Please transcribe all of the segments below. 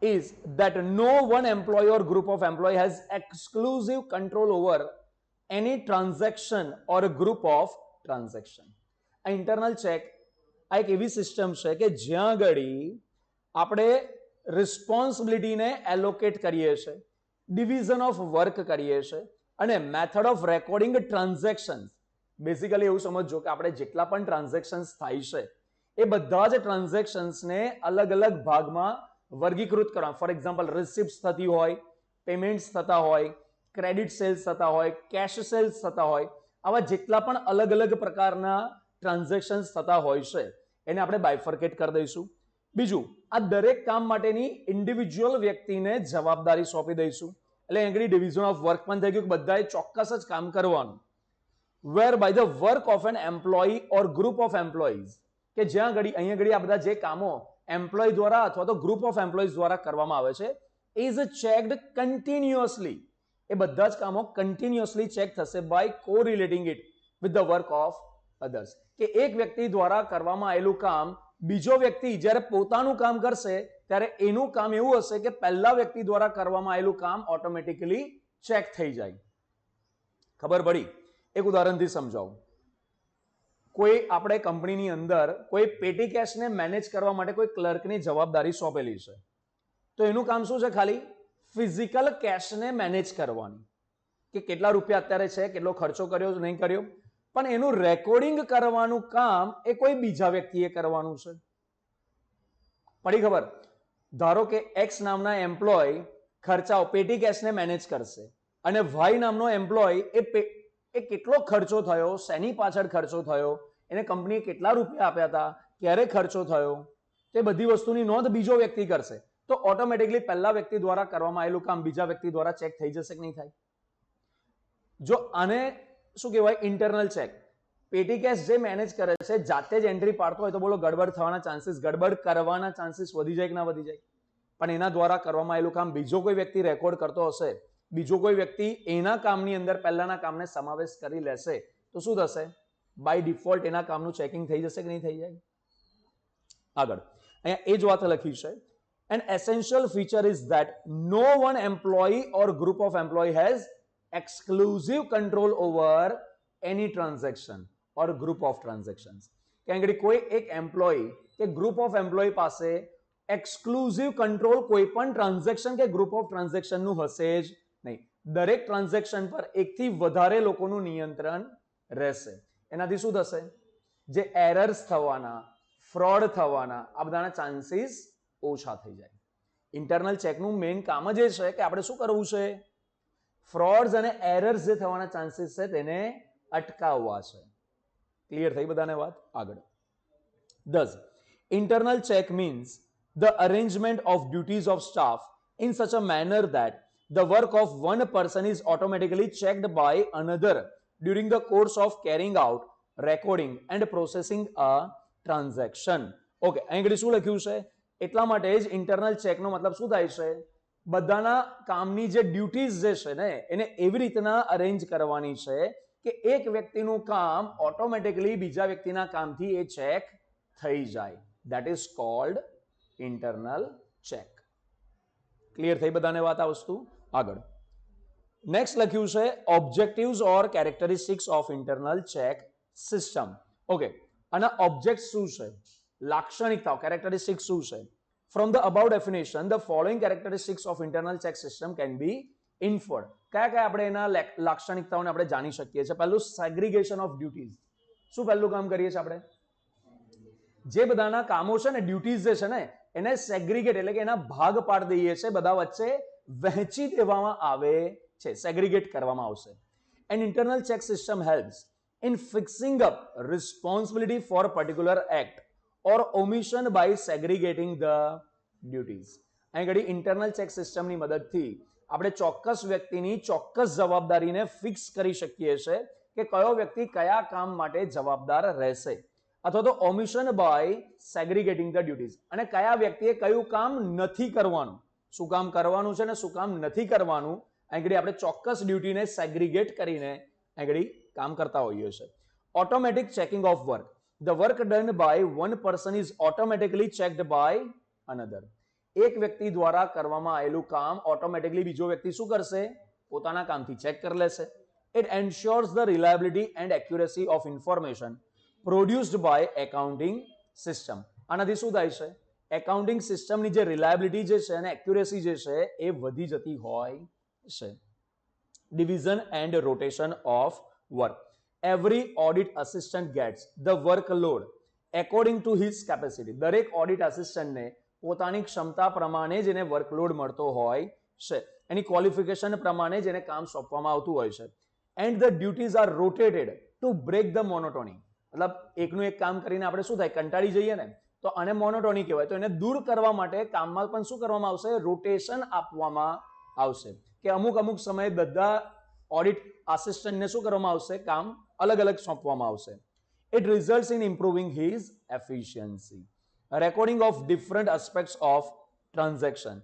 is that no one employee or group of employee has exclusive control over any transaction or a group of transaction. આ internal check આ એક એવી system છે કે જ્યાં આગળ આપણે રિસ્પોન્સિબિલિટીને એલોકેટ કરીએ છીએ, ડિવિઝન ઓફ વર્ક કરીએ છીએ અને method of recording transaction. Basically એવું સમજો કે આપણે જેટલા પણ ટ્રાન્ઝેક્શન્સ થાય છે એ બધા જ ટ્રાન્ઝેક્શન્સને અલગ અલગ ભાગમાં વર્ગીકૃત કરવા. ફોર એક્ઝામ્પલ, રિસિપ્ટ્સ થતી હોય, પેમેન્ટ્સ થતા હોય, ક્રેડિટ સેલ્સ થતા હોય, કેશ સેલ્સ થતા હોય, આવા જેટલા પણ અલગ અલગ પ્રકારના ટ્રાન્ઝેક્શન્સ થતા હોય છે એને આપણે બાયફર્કેટ કરી દઈશું. બીજું, આ દરેક કામ માટેની ઇન્ડિવિજ્યુઅલ વ્યક્તિને જવાબદારી સોંપી દઈશું. એટલે અહીં ડિવિઝન ઓફ વર્ક પણ થઈ ગયું કે બધાએ ચોક્કસ જ કામ કરવાનું. Whereby the work of an employee or group of employees, કે જ્યાં ઘડી અહીંયા ઘડી આ બધા જે કામો એમ્પ્લોય દ્વારા અથવા તો ગ્રુપ ઓફ એમ્પ્લોઈઝ દ્વારા કરવામાં આવે છે ઇઝ ચેકડ કન્ટિન્યુઅસલી. એ બધા જ કામો કન્ટિન્યુઅસલી ચેક થશે by correlating it with the work of others. કે એક વ્યક્તિ દ્વારા કરવામાં આવેલું કામ બીજો વ્યક્તિ જ્યારે પોતાનું કામ કરશે ત્યારે એનું કામ એવું હશે કે પહેલા વ્યક્તિ દ્વારા કરવામાં આવેલું કામ ઓટોમેટિકલી ચેક થઈ જાય. ખબર પડી? એક ઉદાહરણથી સમજાવું. કોઈ આપણે કંપનીની અંદર કોઈ પેટી કેશને મેનેજ કરવા માટે કોઈ ક્લર્કની જવાબદારી સોંપેલી છે, તો એનું કામ શું છે? ખાલી ફિઝિકલ કેશને મેનેજ કરવાની, કે કેટલા રૂપિયા અત્યારે છે, કેટલો ખર્ચો કર્યો નહીં કર્યો, પણ એનું રેકોર્ડિંગ કરવાનું કામ એ કોઈ બીજા વ્યક્તિએ કરવાનું છે. પડી ખબર? ધારો કે એક્સ નામના એમ્પ્લોય ખર્ચાઓ પેટી કેશને મેનેજ કરશે અને વાય નામનો એમ્પ્લોય એ કેટલો ખર્ચો થયો, શેની પાછળ ખર્ચો થયો, એને કંપનીએ કેટલા રૂપિયા આપ્યા હતા, ક્યારે ખર્ચો થયો, તે બધી વસ્તુની નોંધ બીજો વ્યક્તિ કરશે. તો ઓટોમેટિકલી પહેલા વ્યક્તિ દ્વારા કરવામાં આવેલું કામ બીજા વ્યક્તિ દ્વારા ચેક થઈ જશે કે નહીં થાય? જો આને શું કહેવાય? Internal check. પેટી કેશ જે મેનેજ કરે છે જાતે જ એન્ટ્રી પાડતો હોય તો બોલો ગડબડ થવાના ચાન્સીસ, ગડબડ કરવાના ચાન્સીસ વધી જાય કે ના વધી જાય? પણ એના દ્વારા કરવામાં આવેલું કામ બીજો કોઈ વ્યક્તિ રેકોર્ડ કરતો હશે, બીજો કોઈ વ્યક્તિ એના કામની અંદર પહેલાના કામને સમાવેશ કરી લેશે, તો શું થશે? બાય ડિફોલ્ટ એના કામનું ચેકિંગ થઈ જશે કે નહીં થઈ જાય? આગળ અહીંયા એ જ વાત લખી છે. An essential feature is that no one employee or group of employee has exclusive control over any transaction or group of transactions. કે આગળ કોઈ એક એમ્પ્લોય કે ગ્રુપ ઓફ એમ્પ્લોય પાસે એક્સક્લુઝિવ કંટ્રોલ કોઈ પણ ટ્રાન્ઝેક્શન કે ગ્રુપ ઓફ ટ્રાન્ઝેક્શન નું હશે જ નહીં. દરેક ટ્રાન્ઝેક્શન પર એકથી વધારે લોકોનું નિયંત્રણ રહેશે. એનાથી શું થશે? જે એરર્સ થવાના, ફ્રોડ થવાના, આ બધાના ચાન્સીસ ઓછા થઈ જાય. ઇન્ટરનલ ચેકનું મેઇન કામ જ એ છે કે આપણે શું કરવું છે? ફ્રોડ્સ અને એરર્સ જે થવાના ચાન્સીસ છે તેને અટકાવવા છે. ક્લિયર થઈ બધાને વાત? આગળ. Thus, internal check means the arrangement of duties of staff in such a manner that the work of one person is automatically checked by another during the course of carrying out, recording and processing a transaction. Okay, અહીં આગળ શું લખ્યું છે? એટલા માટે જ internal ચેકનો મતલબ શું થાય છે? બધાના કામની જે ડ્યુટીઝ જે છે ને એને એવી રીતના અરેન્જ કરવાની છે કે એક વ્યક્તિનું કામ ઓટોમેટિકલી બીજા વ્યક્તિના કામથી એ ચેક થઈ જાય. That is called internal check. Clear થઈ બધાને વાત આ વસ્તુ? આગળ નેક્સ્ટ લખ્યું છે objectives or characteristics of internal check system. Okay, આના ઓબ્જેક્ટ શું છે? લાક્ષણિકતાઓ, કેરેક્ટરિસ્ટિક્સ શું છે? From the above definition, the following characteristics of internal check system can be inferred. કયા કયા આપણે એના લાક્ષણિકતાઓને આપણે જાણી શકીએ છીએ? પહેલું, સેગ્રીગેશન ઓફ ડ્યુટીઝ. શું પહેલું કામ કરીએ છીએ આપણે? જે બધાના કામો છે ને, ડ્યુટીઝ જે છે ને, એને સેગ્રીગેટ એટલે કે એના ભાગ પાડી દઈએ છીએ, બધા વચ્ચે વહેંચી દેવામાં આવે છે, સેગ્રીગેટ કરવામાં આવશે. An internal check system helps in fixing up responsibility for a particular act or omission by segregating the duties. અહીં ઘડી ઇન્ટરનલ ચેક સિસ્ટમની મદદથી આપણે ચોક્કસ વ્યક્તિની ચોક્કસ જવાબદારીને ફિક્સ કરી શકીએ છીએ કે કયો વ્યક્તિ કયા કામ માટે જવાબદાર રહેશે, અથવા તો ઓમિશન બાય સેગ્રીગેટિંગ ધ ડ્યુટીઝ, અને કયા વ્યક્તિએ કયું કામ નથી કરવાનું, શું કામ કરવાનું છે ને શું કામ નથી કરવાનું, અહીં ઘડી આપણે ચોક્કસ ડ્યુટીને સેગ્રીગેટ કરીને અહીં ઘડી કામ કરતા હોઈએ છીએ. Automatic checking of work. The work done by one person is automatically checked by another. એક વ્યક્તિ દ્વારા કરવામાં આવેલું કામ ઓટોમેટિકલી બીજો વ્યક્તિ શું કરશે? પોતાના કામથી ચેક કરી લેશે. It ensures the reliability and accuracy of information produced by accounting system. આનાથી શું થાય છે? એકાઉન્ટિંગ સિસ્ટમની જે રિલાયબિલિટી જે છે અને એક્યુરેસી જે છે એ વધી જતી હોય છે. Division and rotation of work. Every audit assistant gets the workload according to his capacity. દરેક ઓડિટ આસિસ્ટન્ટને પોતાની ક્ષમતા પ્રમાણે જ એને વર્કલોડ મળતો હોય છે. એની ક્વોલિફિકેશન પ્રમાણે જ એને કામ સોંપવામાં આવતું હોય છે. And the duties are rotated to break the monotony. મતલબ એકનું એક કામ કરીને આપણે શું થાય? કંટાળી જઈએ ને, તો આને મોનોટોની કહેવાય. તો એને દૂર કરવા માટે કામમાં પણ શું કરવામાં આવશે? રોટેશન આપવામાં આવશે. કે અમુક અમુક સમયે બધા ઓડિટ આસિસ્ટન્ટને શું કરવામાં આવશે? કામ અલગ અલગ સોંપવામાં આવશે. It results in improving his efficiency. A recording of different aspects of transaction.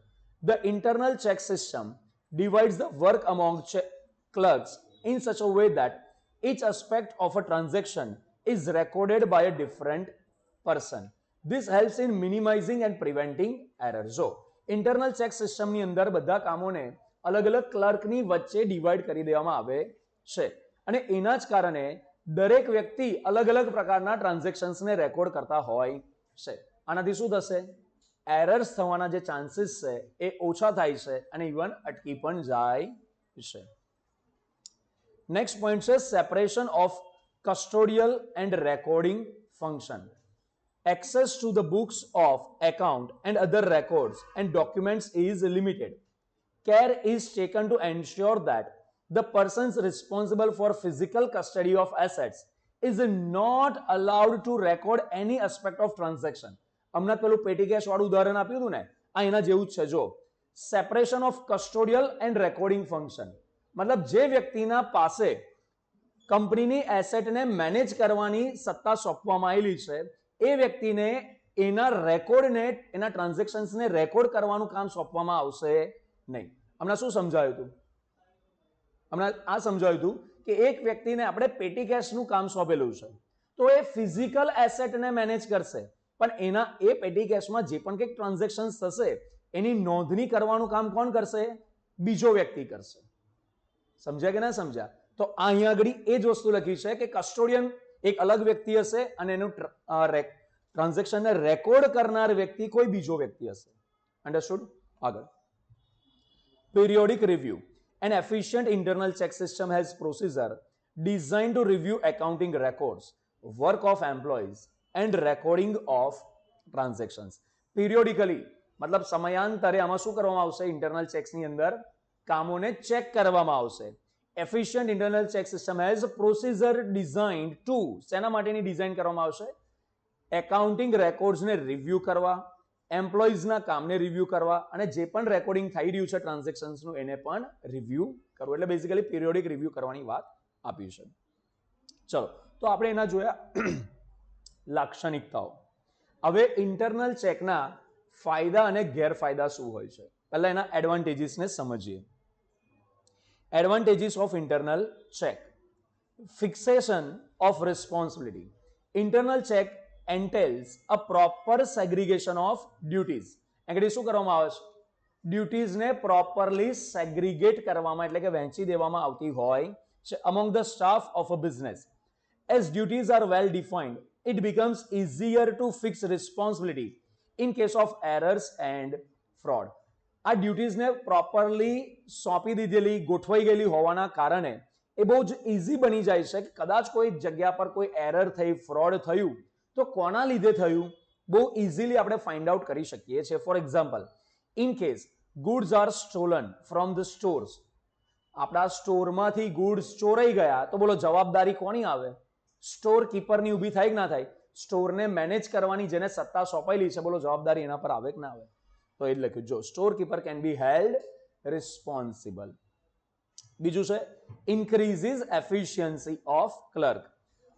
The internal check system divides the work among clerks in such a way that each aspect of a transaction is recorded by a different person. This helps in minimizing and preventing errors. So, internal check system ની અંદર બધા કામોને અલગ અલગ ક્લર્કની વચ્ચે divide કરી દેવામાં આવે છે અને એના જ કારણે દરેક વ્યક્તિ અલગ અલગ પ્રકારના ટ્રાન્ઝેક્શન્સને રેકોર્ડ કરતા હોય છે. આનાથી શું થશે? એરર્સ થવાના જે ચાન્સીસ છે એ ઓછા થાય છે અને ઇવન અટકી પણ જાય છે. નેક્સ્ટ પોઈન્ટ છે separation of custodial and recording function. Access to the books of account and other records and documents is limited. Care is taken to ensure that the persons responsible for physical custody of assets is not allowed to record any aspect of transaction. હમણાં પેલું પેટી cache વાળું ઉદાહરણ આપ્યું હતું ને, આ એના જેવું જ છે. જો separation of custodial and recording function, મતલબ જે વ્યક્તિના પાસે કંપનીની એસેટને મેનેજ કરવાની સત્તા સોંપવામાં આવેલી છે એ વ્યક્તિને એના રેકોર્ડને, એના ટ્રાન્ઝેક્શન્સને રેકોર્ડ કરવાનું કામ સોંપવામાં આવશે નહીં. હમણાં શું સમજાયું હતું? હમણાં આ સમજાયું હતું કે એક વ્યક્તિને આપણે પેટી કેશનું કામ સોંપેલું છે, તો એ ફિઝિકલ એસેટને મેનેજ કરશે, પણ એના એ પેટી કેશમાં જે પણ કંઈક ટ્રાન્ઝેક્શન્સ થશે એની નોંધણી કરવાનું કામ કોણ કરશે? બીજો વ્યક્તિ કરશે. સમજ્યા કે ના સમજ્યા? તો અહીંયા આગળ એ જ વસ્તુ લખી છે કે કસ્ટોડિયન એક અલગ વ્યક્તિ હશે અને એનું ટ્રાન્ઝેક્શનને રેકોર્ડ કરનાર વ્યક્તિ કોઈ બીજો વ્યક્તિ હશે. અન્ડરસ્ટુડ? આગળ periodic review. An efficient internal check system has procedure designed to review accounting records, work of employees and recording of transactions. Periodically મતલબ સમયાંતરે આમાં શું કરવામાં આવશે? ઇન્ટરનલ ચેક્સની અંદર કામોને ચેક કરવામાં આવશે. Efficient internal check system has procedure designed to, શેના માટેની ડિઝાઇન કરવામાં આવશે? એકાઉન્ટિંગ રેકોર્ડ્સને રિવ્યુ કરવા, એમ્પ્લોઈઝના કામને રિવ્યુ કરવા અને જે પણ રેકોર્ડિંગ થઈ રહ્યું છે ટ્રાન્ઝેક્શન્સનું એને પણ રિવ્યુ કરવું. એટલે બેઝિકલી પિરિયોડિક રિવ્યુ કરવાની વાત આપી છે. ચલો, તો આપણે એના જોયા લાક્ષણિકતાઓ. હવે ઇન્ટરનલ ચેકના ફાયદા અને ગેરફાયદા શું હોય છે? પહેલા એના એડવાન્ટેજીસને સમજીએ. Advantages of internal check. Fixation of responsibility. Internal check entails a proper segregation of duties. આગળ શું કરવામાં આવે છે? ડ્યુટીઝને પ્રોપરલી સેગ્રીગેટ કરવામાં એટલે કે વહેંચી દેવામાં આવતી હોય છે among the staff of a business. As duties are well defined, it becomes easier to fix responsibility in case of errors and fraud. આ ડ્યુટીઝને પ્રોપરલી સોંપી દીધેલી, ગોઠવાઈ ગયેલી હોવાના કારણે એ બહુ જ ઇઝી બની જાય છે કે કદાચ કોઈ જગ્યા પર કોઈ એરર થઈ, ફ્રોડ થયું, તો કોના લીધે થયું બહુ ઇઝીલી આપણે ફાઇન્ડ આઉટ કરી શકીએ છીએ. For example, in case goods are stolen from the stores, આપણા સ્ટોરમાંથી ગુડ્સ ચોરાઈ ગયા, તો બોલો જવાબદારી કોની આવે? સ્ટોર કીપરની ઊભી થાય કે ના થાય? સ્ટોરને મેનેજ કરવાની જેને સત્તા સોંપાયેલી છે, બોલો જવાબદારી એના પર આવે કે ના આવે? તો એ જ લખ્યું. જો store keeper can be held responsible. બીજું છે increases efficiency of clerk.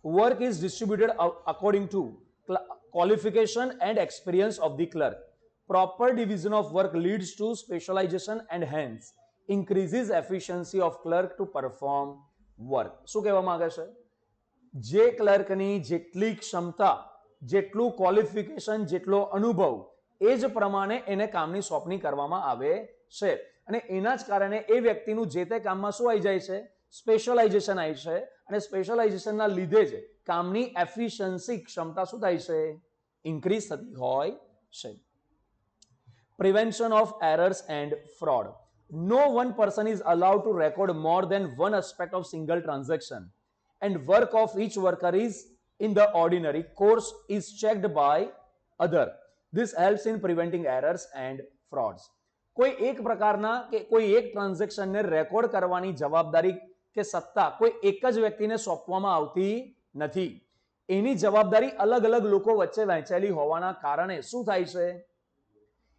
Work is distributed according to qualification and experience of the clerk. Proper division of work leads to specialization and hence increases efficiency of clerk to perform work. શું કહેવા માંગે છે? જે ક્લર્કની જેટલી ક્ષમતા, જેટલું qualification, જેટલો અનુભવ એ જ પ્રમાણે એને કામની સોંપણી કરવામાં આવે છે અને એના જ કારણે એ વ્યક્તિનું જે તે કામમાં શું આવી જાય છે, સ્પેશિયલાઇઝેશન આવી છે અને સ્પેશિયલાઇઝેશનના લીધે જ કામની એફિશિયન્સી ક્ષમતા શું થાય છે, ઇન્ક્રીઝ થતી હોય છે. Prevention of errors and fraud. No one person is allowed to record more than one aspect of single transaction, and work of each worker is in the ordinary course is checked by other. This helps in preventing errors and frauds. કોઈ એક પ્રકારના કે કોઈ એક ટ્રાન્ઝેક્શનને record કરવાની જવાબદારી કે સત્તા કોઈ એક જ વ્યક્તિને સોંપવામાં આવતી નથી. એની જવાબદારી અલગ અલગ લોકો વચ્ચે વહેંચેલી હોવાના કારણે શું થાય છે,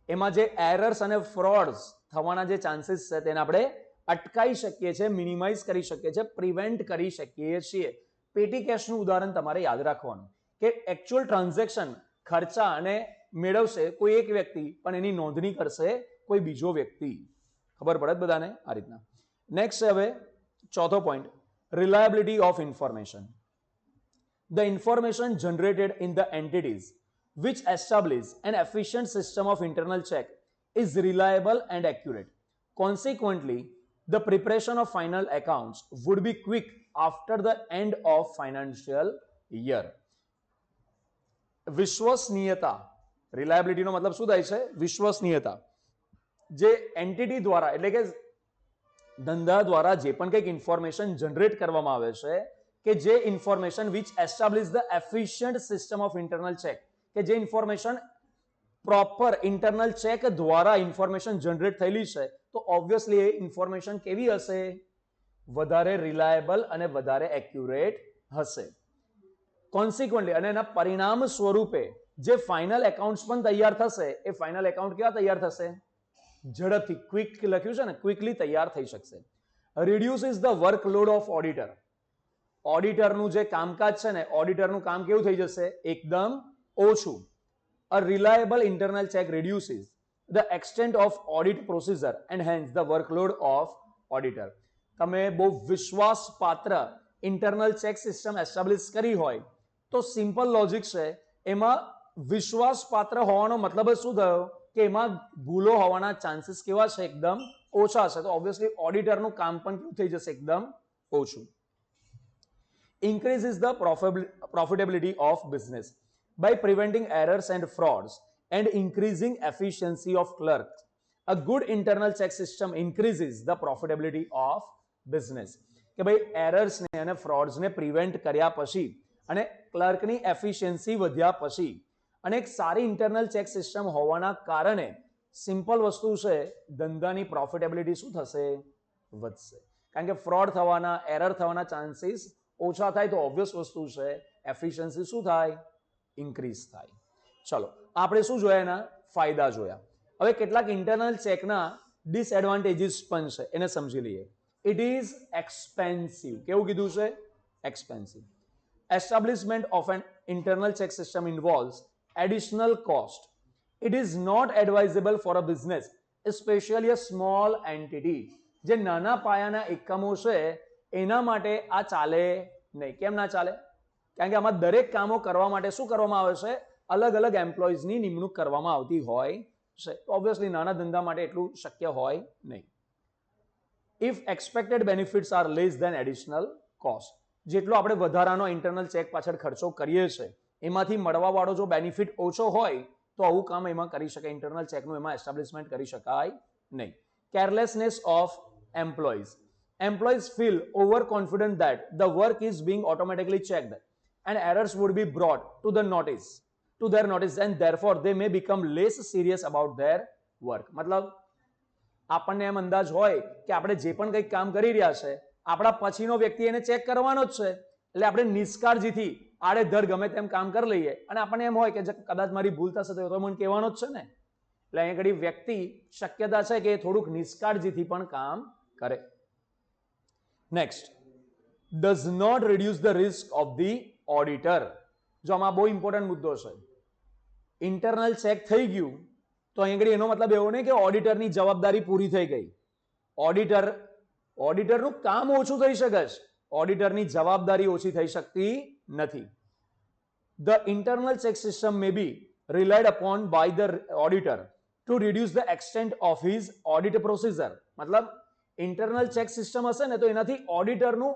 એમાં જે એરર્સ અને ફ્રોડ્સ થવાના જે ચાન્સીસ છે તેને આપણે અટકાવી શકીએ છીએ, મિનિમાઇઝ કરી શકીએ છીએ, પ્રિવેન્ટ કરી શકીએ છીએ. પેટી કેશનું ઉદાહરણ તમારે યાદ રાખવાનું કે એકચ્યુઅલ ટ્રાન્ઝેક્શન ખર્ચા અને મેળવશે કોઈ એક વ્યક્તિ પણ એની નોંધણી કરશે કોઈ બીજો વ્યક્તિ. ખબર પડે બધાને આ રીતના. નેક્સ્ટ હવે ચોથો point, reliability of information. The information generated in the entities which establish an efficient system of internal check is reliable and accurate. Consequently, the preparation of final accounts would be quick after the end of financial year. વિશ્વસનીયતા, રિલાયબિલિટીનો મતલબ શું થાય છે, વિશ્વસનીયતા. જે entity દ્વારા એટલે કે ધંધા દ્વારા જે પણ કંઈક ઇન્ફોર્મેશન જનરેટ કરવામાં આવે છે કે જે information which establish the efficient system of internal check, કે જે ઇન્ફોર્મેશન પ્રોપર ઇન્ટરનલ ચેક દ્વારા ઇન્ફોર્મેશન જનરેટ થયેલી છે તો ઓબ્વિયસલી એ ઇન્ફોર્મેશન કેવી હશે, વધારે રિલાયબલ અને વધારે એક્યુરેટ હશે. કોન્સિક્વન્ટલી અને એના પરિણામ સ્વરૂપે જે ફાઇનલ એકાઉન્ટ્સ પણ તૈયાર થશે એ ફાઇનલ એકાઉન્ટ કેવા તૈયાર થશે, ઝડપથી, ક્વિક લખ્યું છે ને, ક્વિકલી તૈયાર થઈ શકશે. Reduces the workload of auditor. ઓડિટરનું જે કામકાજ છે ને, ઓડિટરનું કામ કેવું થઈ જશે, એકદમ ઓછું. A reliable internal check reduces the extent of audit procedure and hence the workload of auditor. તમે બહુ વિશ્વાસપાત્ર ઇન્ટરનલ ચેક સિસ્ટમ એસ્ટાબ્લિશ કરી હોય તો સિમ્પલ લોજિક છે, એમાં વિશ્વાસપાત્ર હોવાનો મતલબ શું થયો કે એમાં ભૂલો હોવાના ચાન્સીસ કેવા છે, એકદમ ઓછા છે. તો ઓબ્વિયસલી ઓડિટરનું કામ પણ કેવું થઈ જશે, એકદમ ઓછું. Increases the profitability of business by preventing errors and frauds and increasing efficiency of clerks. A good internal check system increases the profitability of business. કે ભાઈ એરર્સ ને અને ફ્રોડ્સ ને પ્રિવેન્ટ કર્યા પછી અને ક્લર્કની એફિશિયન્સી વધ્યા પછી અને એક સારી ઇન્ટરનલ ચેક સિસ્ટમ હોવાના કારણે સિમ્પલ વસ્તુ છે, ધંધાની પ્રોફિટેબિલિટી શું થશે, વધશે. કારણ કે ફ્રોડ થવાના, એરર થવાના ચાન્સીસ ઓછા થાય તો ઓબ્વિયસ વસ્તુ છે એફિશિયન્સી શું થાય, ઇન્ક્રીઝ થાય. ચલો આપણે શું જોયા, એના ફાયદા જોયા. હવે કેટલાક ઇન્ટરનલ ચેકના ડિસએડવાન્ટેજીસ પણ છે, એને સમજી લઈએ. It is expensive. કેવું કીધું છે, expensive. Establishment of an internal check system involves additional cost. It is not advisable for a business, especially a small entity. જે નાના પાયાના એકમો છે એના માટે આ ચાલે નહીં. કેમ ના ચાલે, કારણ કે આમાં દરેક કામો કરવા માટે શું કરવામાં આવે છે, અલગ અલગ એમ્પ્લોઈઝની નિમણૂક કરવામાં આવતી હોય છે. ઓબ્વિયસલી નાના ધંધા માટે એટલું શક્ય હોય નહીં. If expected benefits are less than additional cost. જેટલો આપણે વધારાનો ઇન્ટરનલ ચેક પાછળ ખર્ચો કરીએ છીએ એમાંથી મળવાવાળો જો બેનિફિટ ઓછો હોય તો આવું કામ એમાં કરી શકાય, ઇન્ટરનલ ચેકનું એમાં એસ્ટાબ્લિશમેન્ટ કરી શકાય નહીં. Carelessness of employees. Employees feel overconfident that the work is being automatically checked and errors would be brought to their notice and therefore they may become less serious about their work. મતલબ આપણને એમ અંદાજ હોય કે આપણે જે પણ કંઈક કામ કરી રહ્યા છે આપણા પછીનો વ્યક્તિ એને ચેક કરવાનો જ છે, એટલે આપણે નિષ્કાળજીથી આડેધડ ગમે તેમ કામ કરી લઈએ અને આપણને એમ હોય કે કદાચ મારી ભૂલ થશે તો મને કહેવાનો જ છે ને. એટલે અહીંયા ઘડી વ્યક્તિ શક્યતા છે કે થોડુંક નિષ્કાળજીથી પણ કામ કરે. Next, does not reduce the risk of the auditor. જો આમાં બહુ ઇમ્પોર્ટન્ટ મુદ્દો છે. ઇન્ટરનલ ચેક થઈ ગયું તો અહીં એનો મતલબ એવો નહીં કે ઓડિટરની જવાબદારી પૂરી થઈ ગઈ. ઓડિટરનું કામ ઓછું થઈ શકે છે, ઓડિટરની જવાબદારી ઓછી થઈ શકતી નથી. The internal check system may be relied upon by the auditor to reduce the extent of his audit procedure. મતલબ ઇન્ટરનલ ચેક સિસ્ટમ હશે ને તો એનાથી ઓડિટરનું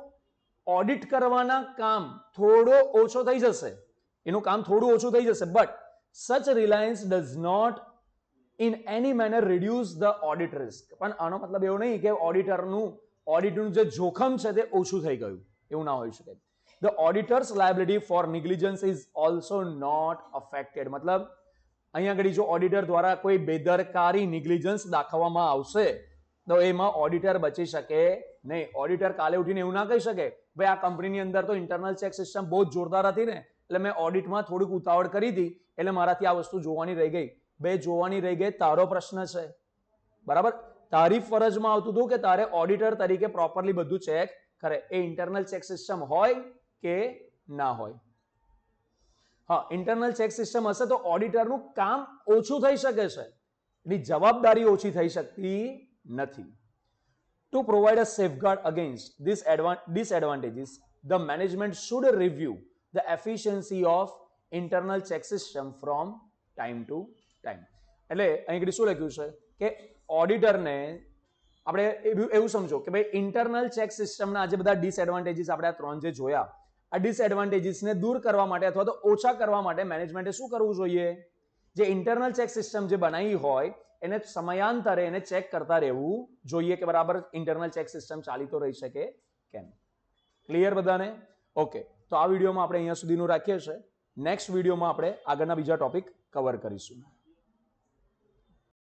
ઓડિટ કરવાના કામ થોડો ઓછો થઈ જશે, એનું કામ થોડું ઓછું થઈ જશે. But such reliance does not in any manner reduce the audit risk. પણ આનો મતલબ એવું નહીં કે ઓડિટનું જે જોખમ છે તે ઓછું થઈ ગયું, એવું ના હોઈ શકે. The auditor's liability for negligence is also not affected. મતલબ અહીંયા આગળ જો ઓડિટર દ્વારા કોઈ બેદરકારી negligence દાખવવામાં આવશે તો એમાં ઓડિટર બચી શકે નહીં. ઓડિટર કાલે ઉઠીને એવું ના કહી શકે ભાઈ આ કંપનીની અંદર તો ઇન્ટરનલ ચેક સિસ્ટમ બહુ જ જોરદાર હતી ને એટલે મેં ઓડિટમાં થોડીક ઉતાવળ કરી હતી એટલે મારાથી આ વસ્તુ જોવાની રહી ગઈ. બે જોવાની રહી ગઈ તારો પ્રશ્ન છે, બરાબર? તારી ફરજમાં આવતું હતું કે તારે ઓડિટર તરીકે પ્રોપરલી બધું ચેક કરે. એ ઇન્ટરનલ ચેક સિસ્ટમ હોય કે ના હોય. હા, ઇન્ટરનલ ચેક સિસ્ટમ હશે તો ઓડિટરનું કામ ઓછું થઈ શકે છે, એની જવાબદારી ઓછી થઈ શકતી નથી. To provide a safeguard against these disadvantages, the management should review the efficiency of internal check system from time to time. એટલે અહીં શું લખ્યું છે કે ઓડિટરને આપણે એવું સમજો કે ભાઈ ઇન્ટરનલ ચેક સિસ્ટમના આજે બધા ડિસએડવાન્ટેજીસ આપણે આ ત્રણ જે જોયા, આ ડિસએડવાન્ટેજીસને દૂર કરવા માટે અથવા તો ઓછા કરવા માટે મેનેજમેન્ટે શું કરવું જોઈએ? જે ઇન્ટરનલ ચેક સિસ્ટમ જે બનાવી હોય એને સમયાંતરે એને ચેક કરતા રહેવું જોઈએ કે બરાબર ઇન્ટરનલ ચેક સિસ્ટમ ચાલી તો રહી શકે કેમ. ક્લિયર બધાને? ઓકે, તો આ વિડીયોમાં આપણે અહીંયા સુધીનું રાખીએ છીએ. નેક્સ્ટ વિડીયોમાં આપણે આગળના બીજા ટોપિક કવર કરીશું.